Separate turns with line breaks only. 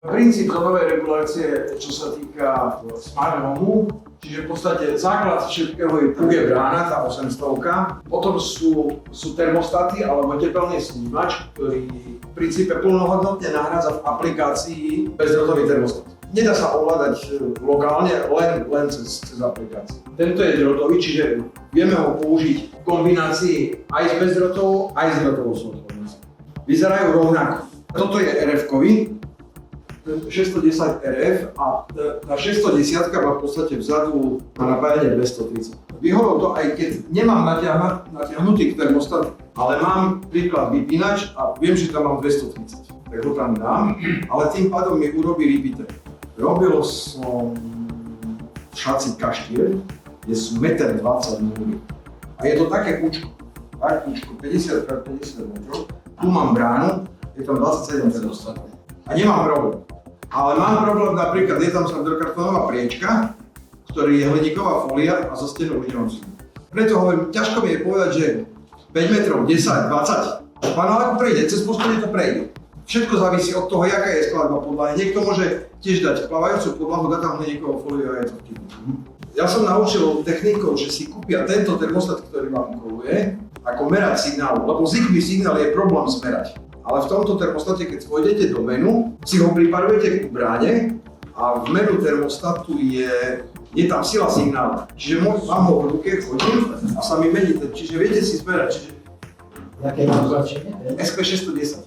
Princíp zónovej regulácie, čo sa týka smart home, čiže v podstate základ všetkého je brána, tá 800, potom sú termostaty alebo tepelný snímač, ktorý v princípe plnohodnotne nahrádza v aplikácii bezdrôtový termostat. Nedá sa ovládať lokálne, len cez aplikáciu. Tento je drôtový, čiže vieme ho použiť v kombinácii aj s bezdrôtovou, aj s drôtovou sústavou. Vyzerajú rovnako. Toto je RF-kový, 610 RF a tá 610 má v podstate vzadu na napájanie 230. Vyhovol to, aj keď nemám natiahnutý termostat, ale mám príklad vypínač a viem, že tam mám 230. Tak ho tam dám, ale tým pádom mi urobí repeater. Robil som šaci kaštier, kde sú 1,20 m. A je to také kúčko, 50x50 metrov. Tu mám bránu, je tam 27 termostatov. A nemám problém. Ale mám problém napríklad, je tam sandrokartónová priečka, ktorý je hliníková fólia a zo stenu už nemám. Preto hovorím, ťažko mi je povedať, že 5 metrov, 10, 20. Pán ale prejde, cez poschodie to prejde. Všetko závisí od toho, jaká je skladba podlahy. Niekto môže tiež dať plávajúcu podlahu, dá tam hliníkovú fóliu a je to vtipné. Ja som naučil technikov, že si kúpia tento termostat, ktorý vám koluje, ako merať signál, lebo Zigbee signál je problém zmerať. Ale v tomto termostate, keď pôjdete do menu, si ho priparujete k bráne a v menu termostatu je tam sila signálu. Čiže mám ho v ruke, chodím a sa mi mení, čiže viete si zmerať.
Jaké má označenie?
SP610.